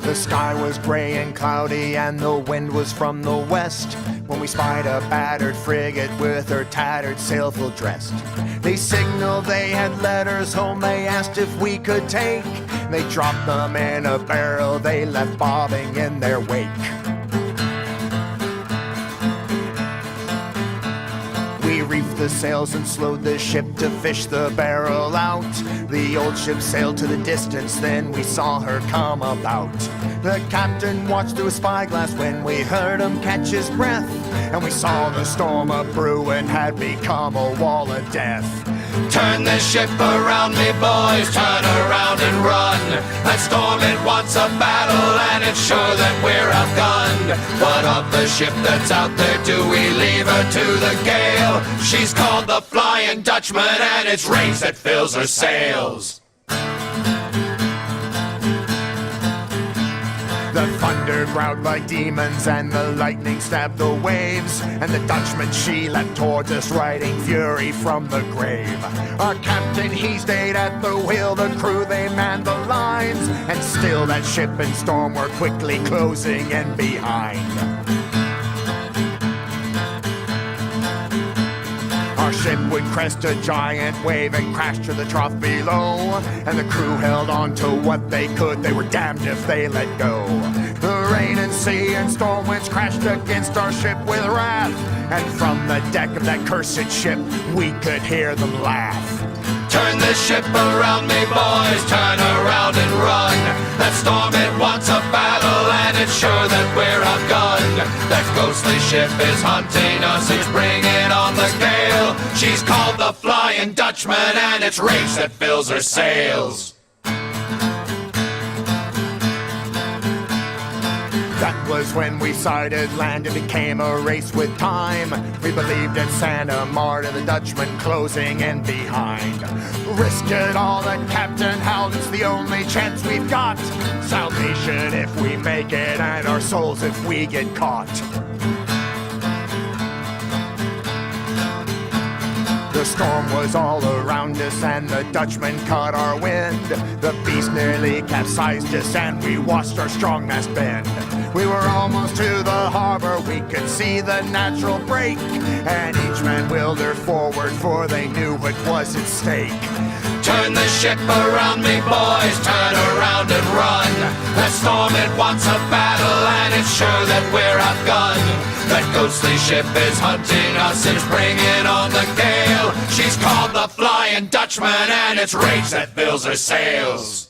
The sky was gray and cloudy and the wind was from the west when we spied a battered frigate with her tattered sail full dressed. They signaled they had letters home, they asked if we could take. They dropped them in a barrel, they left bobbing in their wake. We reefed the sails and slowed the ship to fish the barrel out. The old ship sailed to the distance, then we saw her come about. The captain watched through a spyglass when we heard him catch his breath, and we saw the storm a-brewing had become a wall of death. Turn the ship around, me boys, turn around and run. That storm, it wants a battle, and it's sure that we're outgunned. What of the ship that's out there, do we leave her to the gale? She's called the Flying Dutchman, and it's rage that fills her sails. The thunder growled like demons and the lightning stabbed the waves, and the Dutchman, she leapt towards us riding fury from the grave. Our captain, he stayed at the wheel, the crew, they manned the lines, and still that ship and storm were quickly closing in behind. Our ship would crest a giant wave and crash to the trough below, and the crew held on to what they could, they were damned if they let go. The rain and sea and storm winds crashed against our ship with wrath, and from the deck of that cursed ship we could hear them laugh. Turn the ship around, me boys, turn around and run. That storm, it wants a battle, and it's sure that we're outgunned. That ghostly ship is hunting us, it's bringing on the gale. She's called the Flying Dutchman, and it's rage that fills her sails. That was when we sighted land, it became a race with time. We believed in Santa Marta, the Dutchman closing in behind. Risk it all, the captain howled, it's the only chance we've got. Salvation if we make it, and our souls if we get caught. The storm was all around us and the Dutchman caught our wind. The beast nearly capsized us and we watched our strongmast bend. We were almost to the harbor, we could see the natural break, and each man willed her forward for they knew what was at stake. Turn the ship around, me boys, turn around and run. That storm, it wants a battle, and it's sure that we're outgunned. That ghostly ship is hunting us, it's bringing on the gale. She's called the Flying Dutchman, and it's rage that fills her sails.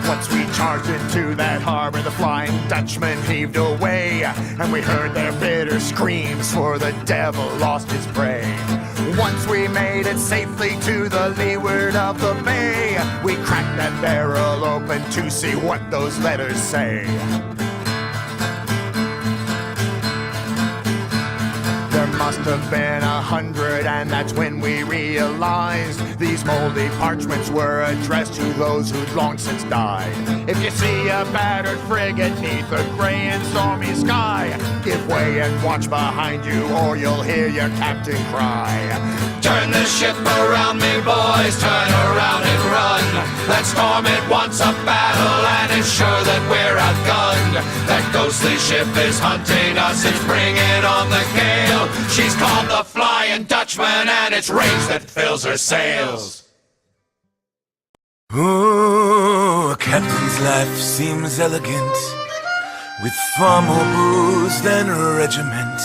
Once we charged into that harbor, the Flying Dutchman heaved away, and we heard their bitter screams, for the devil lost his prey. Once we made it safely to the leeward of the bay, we cracked that barrel open to see what those letters say. There must have been 100, and that's when we realized these moldy parchments were addressed to those who'd long since died. If you see a battered frigate neath a gray and stormy sky, give way and watch behind you, or you'll hear your captain cry. Turn the ship around, me boys, turn around and run. That storm, it wants a battle, and it's sure that we're outgunned. That ghostly ship is hunting us, it's bringing on the gale. She's called the Flying Dutchman, and it's rage that fills her sails. Oh, a captain's life seems elegant, with far more booze than a regiment.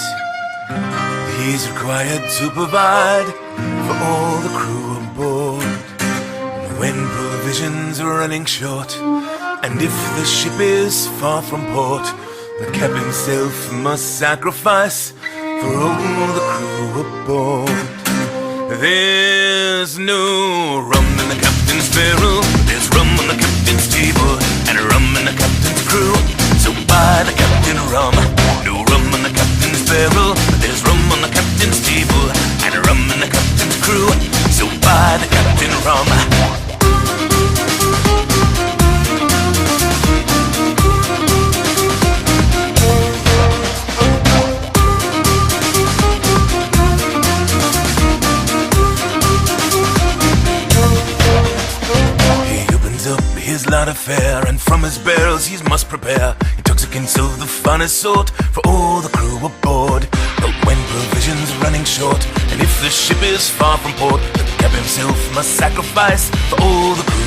He's required to provide for all the crew aboard. When provisions are running short, and if the ship is far from port, the captain himself must sacrifice for all the crew aboard. There's no rum in the captain's barrel, there's rum on the captain's table, and rum in the captain's crew. So buy the captain rum. No rum on the captain's barrel, there's rum on the captain's table, and rum in the captain's crew. So buy the captain rum. not a fair, and from his barrels he must prepare intoxicants of the finest sort for all the crew aboard. But when provisions are running short, and if the ship is far from port, the captain himself must sacrifice for all the crew